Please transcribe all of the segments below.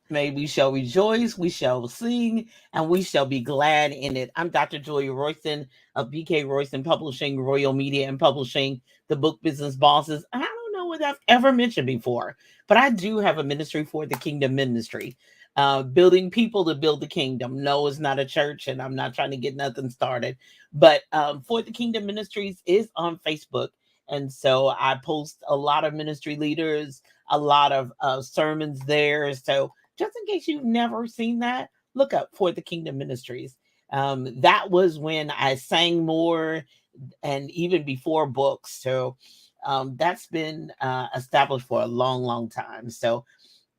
May we shall rejoice, we shall sing, and we shall be glad in it. I'm Dr. Joy Royston of BK Royston Publishing, Royal Media and Publishing, the Book Business Bosses. I don't know what I've ever mentioned before, but I do have a ministry for the Kingdom Ministry, building people to build the kingdom. No, it's not a church, and I'm not trying to get nothing started. But For the Kingdom Ministries is on Facebook. And so I post a lot of ministry leaders, a lot of sermons there. So just in case you've never seen that, look up For the Kingdom Ministries. That was when I sang more and even before books. So that's been established for a long, long time. So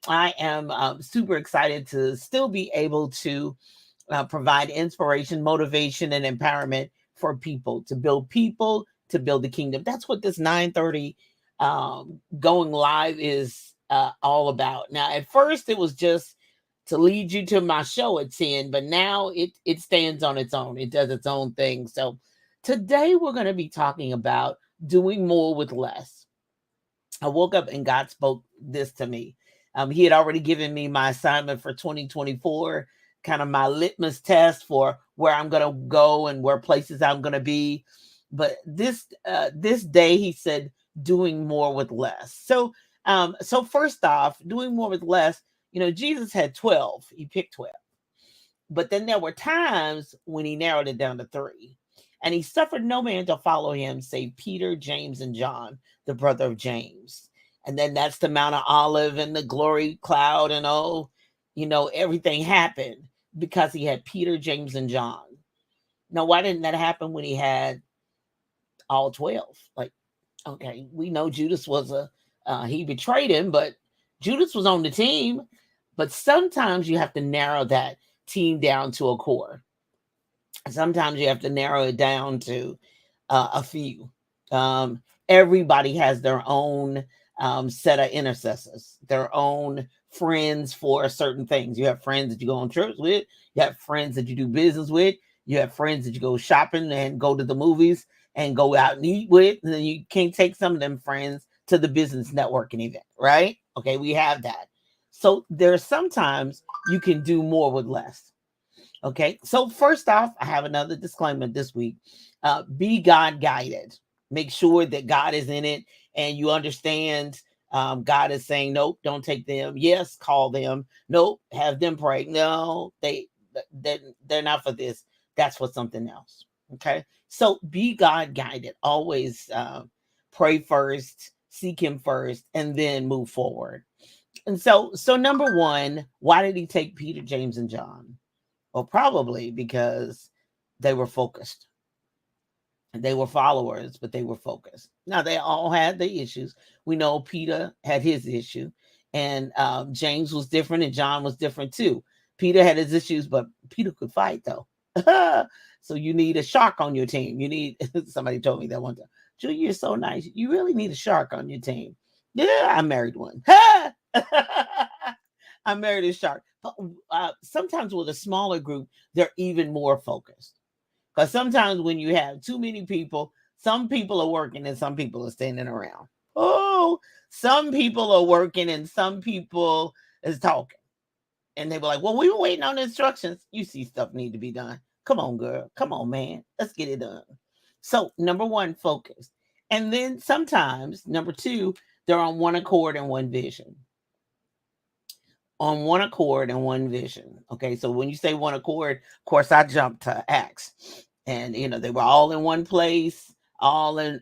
I am super excited to still be able to provide inspiration, motivation, and empowerment for people, to build the kingdom. That's what this 9:30 going live is all about. Now, at first, it was just to lead you to my show at 10, but now it stands on its own. It does its own thing. So today we're going to be talking about doing more with less. I woke up and God spoke this to me. He had already given me my assignment for 2024, kind of my litmus test for where I'm going to go and where places I'm going to be. But this day, he said, doing more with less. So first off, doing more with less. Jesus had 12. He picked 12. But then there were times when he narrowed it down to 3. And he suffered no man to follow him, save Peter, James, and John, the brother of James. And then that's the Mount of Olive and the glory cloud, and everything happened because he had Peter, James, and John. Now, why didn't that happen when he had all 12? Like, okay, we know Judas was he betrayed him, but Judas was on the team. But sometimes you have to narrow that team down to a core. Sometimes you have to narrow it down to a few. Everybody has their own set of intercessors, their own friends for certain things. You have friends that you go on trips with. You have friends that you do business with. You have friends that you go shopping and go to the movies and go out and eat with. And then you can't take some of them friends to the business networking event, right? Okay, we have that. So there's sometimes you can do more with less. Okay, so first off, I have another disclaimer this week. Be God guided. Make sure that God is in it and you understand God is saying, nope, don't take them. Yes, call them. Nope, have them pray. No, they're not for this. That's for something else. Okay, so be God guided. Always pray first, seek him first, and then move forward. And so number one, why did he take Peter, James, and John? Well, probably because they were focused. They were followers, but they were focused. Now, they all had their issues. We know Peter had his issue, and James was different, and John was different too. Peter had his issues, but Peter could fight, though. So you need a shark on your team. You need, somebody told me that one time, Julie, you're so nice. You really need a shark on your team. Yeah, I married one. I married a shark. But sometimes with a smaller group, they're even more focused. Because sometimes when you have too many people, some people are working and some people are standing around. Oh, some people are working and some people is talking. And they were like, well, we were waiting on instructions. You see stuff need to be done. Come on, girl. Come on, man. Let's get it done. So number one, focus. And then sometimes, number two, they're on one accord and one vision. On one accord and one vision. Okay, so when you say one accord, of course, I jumped to Acts, and they were all in one place, all in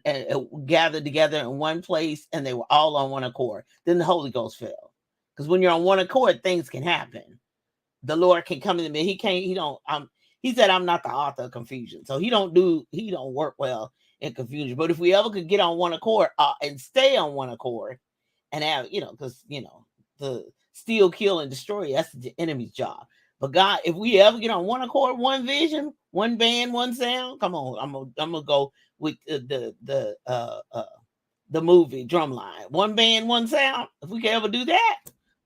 gathered together in one place, and they were all on one accord. Then the Holy Ghost fell, because when you're on one accord, things can happen. The Lord can come in the middle. He can't. He don't. He said, "I'm not the author of confusion," so he don't work well in confusion. But if we ever could get on one accord and stay on one accord, and have because the steal, kill, and destroy. That's the enemy's job. But God, if we ever get on one accord, one vision, one band, one sound, come on, I'm gonna go with the movie Drumline. One band, one sound. If we can ever do that,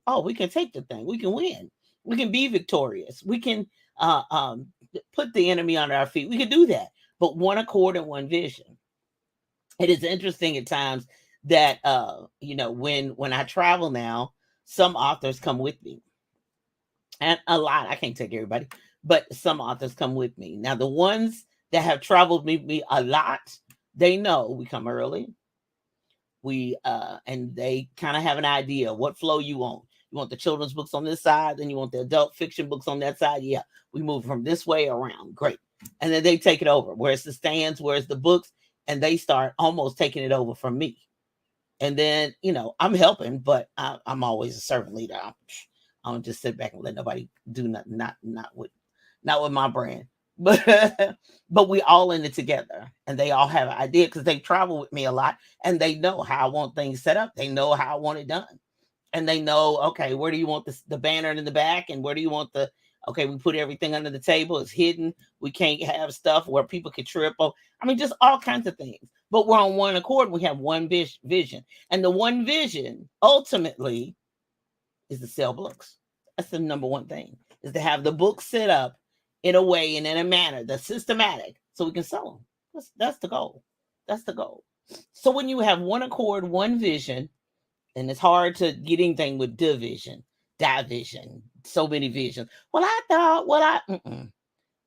oh, we can take the thing. We can win. We can be victorious. We can put the enemy under our feet. We can do that. But one accord and one vision. It is interesting at times that when I travel now, some authors come with me. and a lot. I can't take everybody, but some authors come with me. Now, the ones that have traveled with me a lot, they know we come early. We and they kind of have an idea what flow you want. You want the children's books on this side, then you want the adult fiction books on that side. Yeah, we move from this way around. Great. And then they take it over. Where's the stands? Where's the books? And they start almost taking it over from me. And then, I'm helping, but I'm always a servant leader. I don't just sit back and let nobody do nothing. Not with my brand. But but we all in it together, and they all have an idea because they travel with me a lot, and they know how I want things set up. They know how I want it done, and they know, okay, where do you want the banner in the back, and where do you want the, okay, we put everything under the table. It's hidden. We can't have stuff where people can trip. I mean, just all kinds of things. But we're on one accord. We have one vision. And the one vision ultimately is to sell books. That's the number one thing, is to have the books set up in a way and in a manner that's systematic so we can sell them. That's the goal. That's the goal. So when you have one accord, one vision, and it's hard to get anything with division, so many visions. Well, I thought,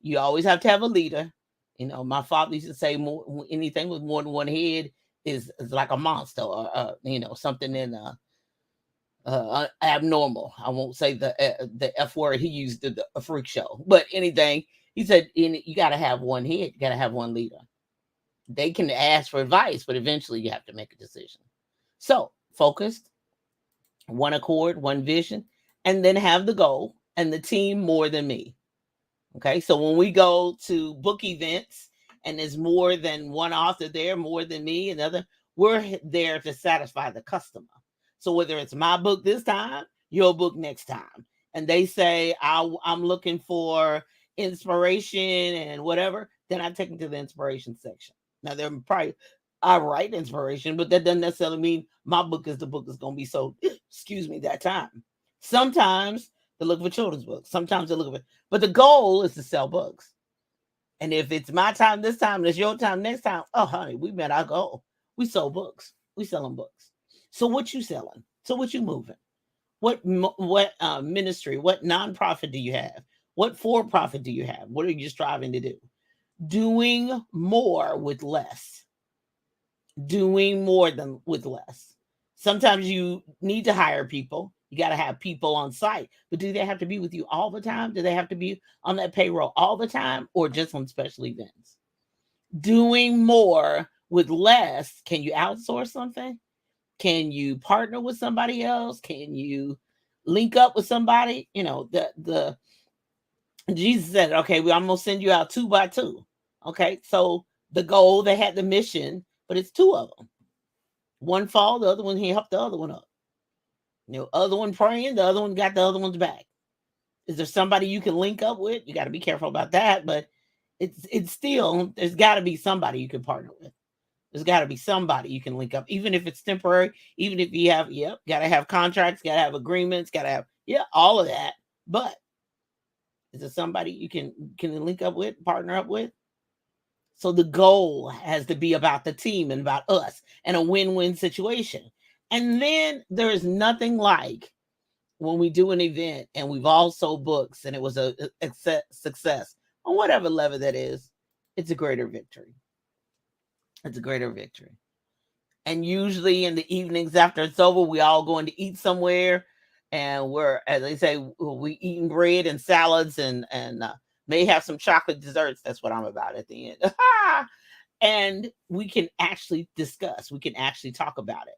you always have to have a leader. My father used to say anything with more than one head is like a monster, or something in abnormal. I won't say the F word he used, a freak show, but anything he said, you got to have one head, you got to have one leader. They can ask for advice, but eventually you have to make a decision. So focused, one accord, one vision, and then have the goal and the team more than me. Okay, so when we go to book events and there's more than one author there, more than me and other, we're there to satisfy the customer. So whether it's my book this time, your book next time, and they say I'm looking for inspiration and whatever, then I take them to the inspiration section. Now they're probably, I write inspiration, but that doesn't necessarily mean my book is the book that's going to be sold. Excuse me, that time. Sometimes they look for children's books. Sometimes they look for, but the goal is to sell books. And if it's my time this time and it's your time next time, oh honey, we met our goal. We sold books. We selling books. So what you selling? So what you moving? What ministry? What nonprofit do you have? What for-profit do you have? What are you striving to do? Doing more with less. Doing more than with less. Sometimes you need to hire people. You got to have people on site, but do they have to be with you all the time? Do they have to be on that payroll all the time, or just on special events? Doing more with less. Can you outsource something? Can you partner with somebody else? Can you link up with somebody? The Jesus said, okay, I'm gonna send you out 2 by 2. Okay, so the goal, they had the mission, but it's 2 of them. One fall, the other one, he helped the other one up. Other one praying, the other one got the other one's back. Is there somebody you can link up with? You got to be careful about that, but it's still, there's got to be somebody you can partner with. There's got to be somebody you can link up, even if it's temporary, even if you have, got to have contracts, got to have agreements, got to have, all of that. But is there somebody you can link up with, partner up with? So the goal has to be about the team and about us and a win-win situation. And then there is nothing like when we do an event and we've all sold books and it was a success on whatever level that is. It's a greater victory. It's a greater victory. And usually in the evenings after it's over, we all going to eat somewhere, and we're, as they say, we eating bread and salads and may have some chocolate desserts. That's what I'm about at the end. And we can actually discuss. We can actually talk about it.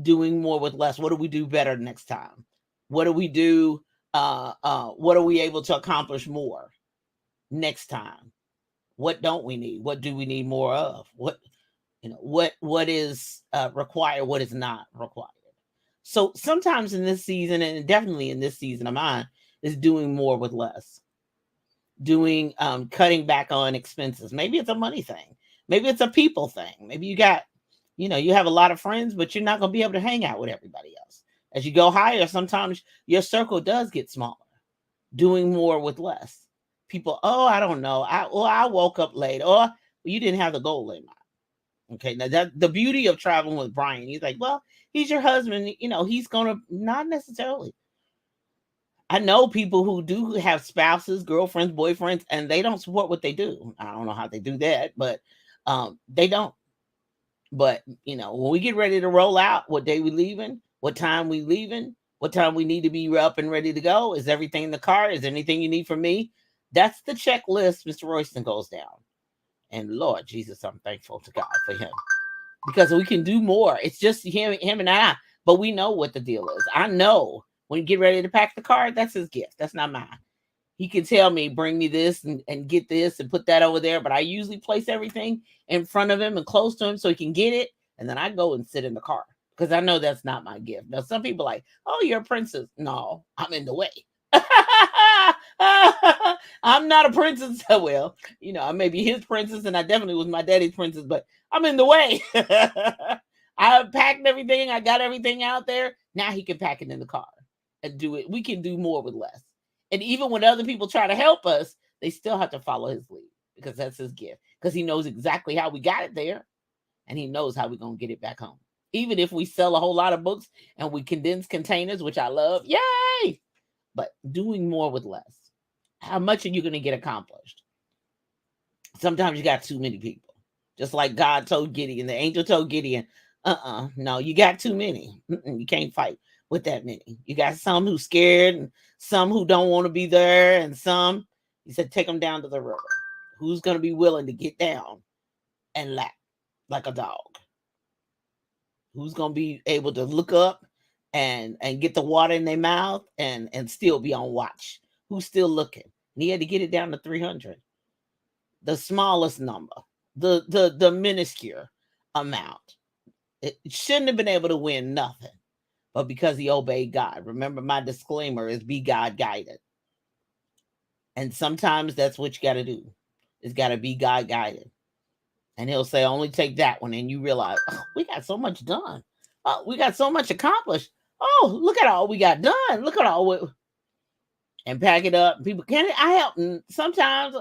Doing more with less. What do we do better next time? What do we do? What are we able to accomplish more next time? What don't we need? What do we need more of? What is required? What is not required? So sometimes in this season, and definitely in this season of mine, is doing more with less. Doing cutting back on expenses. Maybe it's a money thing. Maybe it's a people thing. Maybe you got, you have a lot of friends, but you're not going to be able to hang out with everybody else. As you go higher, sometimes your circle does get smaller. Doing more with less. People, I don't know. I woke up late. Or you didn't have the goal in mind. Okay, now that the beauty of traveling with Brian, he's like, well, he's your husband. He's going to, not necessarily. I know people who do have spouses, girlfriends, boyfriends, and they don't support what they do. I don't know how they do that, but they don't. But when we get ready to roll out, what day we leaving, what time we leaving, what time we need to be up and ready to go. Is everything in the car? Is there anything you need from me? That's the checklist Mr. Royston goes down. And Lord Jesus, I'm thankful to God for him. Because we can do more. It's just him and I. But we know what the deal is. I know when you get ready to pack the car, that's his gift. That's not mine. He can tell me, bring me this and get this and put that over there. But I usually place everything in front of him and close to him so he can get it. And then I go and sit in the car because I know that's not my gift. Now, some people are like, oh, you're a princess. No, I'm in the way. I'm not a princess. Well, I may be his princess and I definitely was my daddy's princess, but I'm in the way. I packed everything. I got everything out there. Now he can pack it in the car and do it. We can do more with less. And even when other people try to help us, they still have to follow his lead because that's his gift. Because he knows exactly how we got it there. And he knows how we're going to get it back home. Even if we sell a whole lot of books and we condense containers, which I love. Yay! But doing more with less. How much are you going to get accomplished? Sometimes you got too many people. Just like God told Gideon, the angel told Gideon, no, you got too many. You can't fight with that many. You got some who's scared and some who don't want to be there, and some, he said, take them down to the river. Who's going to be willing to get down and lap like a dog? Who's going to be able to look up and get the water in their mouth and still be on watch? Who's still looking? And he had to get it down to 300. The smallest number, the minuscule amount. It shouldn't have been able to win nothing. But because he obeyed God. Remember, my disclaimer is be God guided. And sometimes that's what you got to do. It's got to be God guided. And he'll say, only take that one. And you realize, oh, we got so much done. Oh, we got so much accomplished. Oh, look at all we got done. Look at all. And pack it up. People, can I help? And sometimes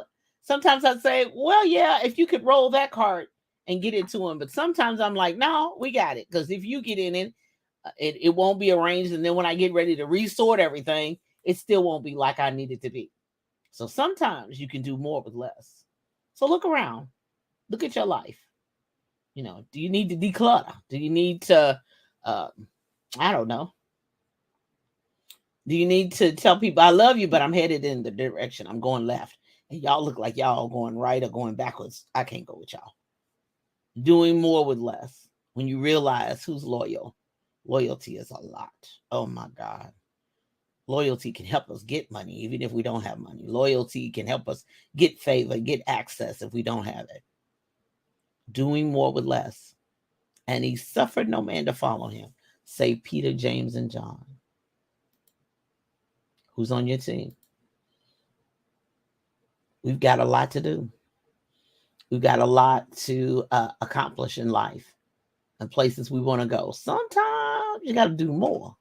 I say, well, yeah, if you could roll that cart and get it to him. But sometimes I'm like, no, we got it. Because if you get in it, it won't be arranged. And then when I get ready to resort everything, it still won't be like I need it to be. So sometimes you can do more with less. So look around. Look at your life. Do you need to declutter? Do you need to, I don't know. Do you need to tell people, I love you, but I'm headed in the direction. I'm going left. And y'all look like y'all going right or going backwards. I can't go with y'all. Doing more with less. When you realize who's loyal. Loyalty is a lot. Oh my God. Loyalty can help us get money, even if we don't have money. Loyalty can help us get favor, get access if we don't have it. Doing more with less. And he suffered no man to follow him, save Peter, James, and John. Who's on your team? We've got a lot to do. We've got a lot to accomplish in life and places we want to go. Sometimes you got to do more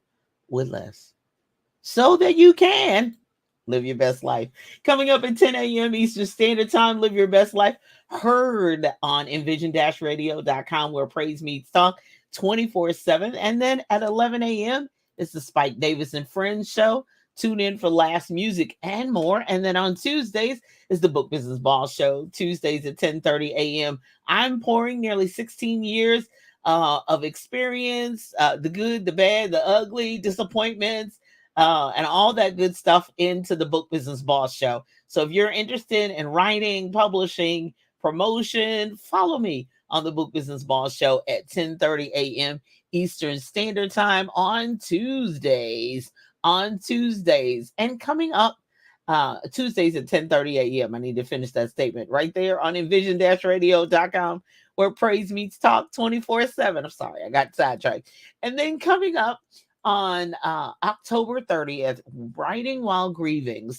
with less so that you can live your best life. Coming up at 10 a.m. Eastern Standard Time, Live Your Best Life, heard on envision-radio.com, where praise meets talk 24/7. And then at 11 a.m., it's the Spike Davis and Friends show. Tune in for last music and more. And then on Tuesdays is the Book Business Boss show, Tuesdays at 10:30 a.m. I'm pouring nearly 16 years of experience, the good, the bad, the ugly, disappointments, and all that good stuff into the Book Business Boss show. So if you're interested in writing, publishing, promotion, follow me on the Book Business Boss show at 10:30 a.m. Eastern Standard Time on Tuesdays. And coming up Tuesdays at 10:30 a.m. I need to finish that statement right there on envision-radio.com, where praise meets talk 24/7. I'm sorry, I got sidetracked. And then coming up on October 30th, Writing While Grieving,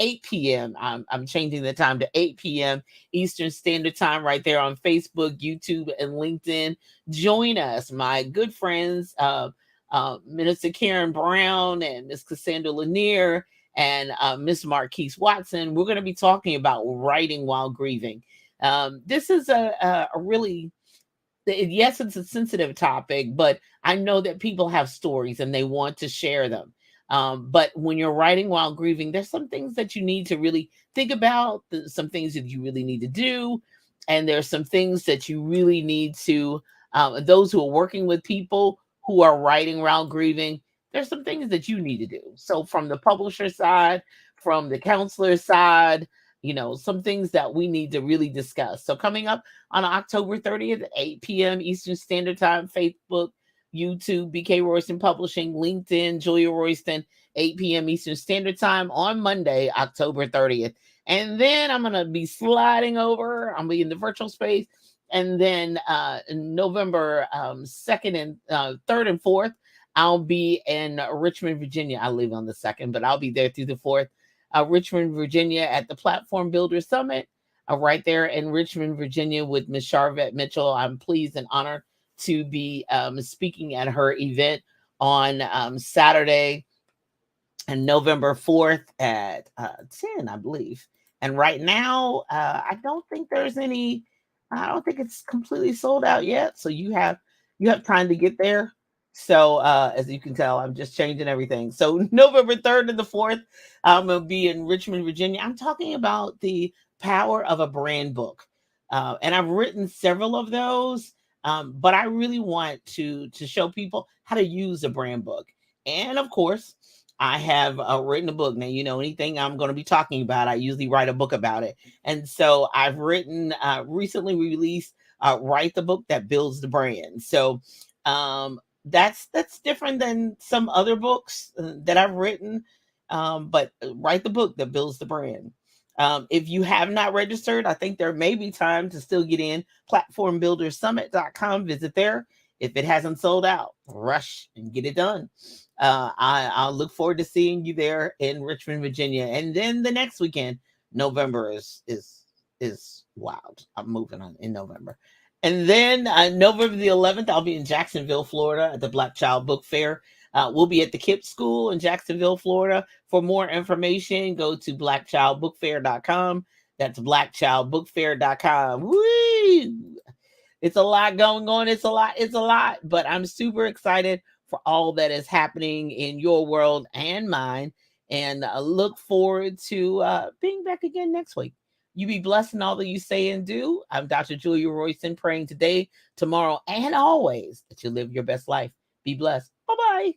8 p.m. I'm changing the time to 8 p.m. Eastern Standard Time right there on Facebook, YouTube, and LinkedIn. Join us, my good friends, Minister Karen Brown and Miss Cassandra Lanier and Miss Marquise Watson. We're going to be talking about writing while grieving. This is a really, yes, it's a sensitive topic, but I know that people have stories and they want to share them. But when you're writing while grieving, there's some things that you need to really think about, some things that you really need to do. And there's some things that you really need to, those who are working with people who are writing while grieving, there's some things that you need to do. So, from the publisher side, from the counselor side, some things that we need to really discuss. So, coming up on October 30th at 8 p.m. Eastern Standard Time, Facebook, YouTube, BK Royston Publishing, LinkedIn, Julia Royston, 8 p.m. Eastern Standard Time on Monday, October 30th. And then I'm going to be sliding over. I'm going to be in the virtual space. And then November 2nd and 3rd and 4th, I'll be in Richmond, Virginia. I live on the 2nd, but I'll be there through the 4th. Richmond, Virginia at the Platform Builder Summit, right there in Richmond, Virginia with Ms. Charvette Mitchell. I'm pleased and honored to be speaking at her event on Saturday and November 4th at 10, I believe. And right now, I don't think it's completely sold out yet. So you have time to get there. So as you can tell, I'm just changing everything. So November 3rd and the 4th, I'm going to be in Richmond, Virginia. I'm talking about the power of a brand book. And I've written several of those, but I really want to show people how to use a brand book. And of course, I have written a book. Now, anything I'm going to be talking about, I usually write a book about it. And so I've written, recently released, Write the Book That Builds the Brand. So that's different than some other books that I've written, but Write the Book That Builds the Brand. If you have not registered, I think there may be time to still get in. Platformbuildersummit.com. Visit there. If it hasn't sold out, rush and get it done. I'll look forward to seeing you there in Richmond, Virginia. And then the next weekend, November is wild. I'm moving on in November. And then November the 11th, I'll be in Jacksonville, Florida at the Black Child Book Fair. We'll be at the KIPP School in Jacksonville, Florida. For more information, go to blackchildbookfair.com. That's blackchildbookfair.com. Woo! It's a lot going on. It's a lot. But I'm super excited for all that is happening in your world and mine. And I look forward to being back again next week. You be blessed in all that you say and do. I'm Dr. Julia Royston, praying today, tomorrow, and always that you live your best life. Be blessed. Bye-bye.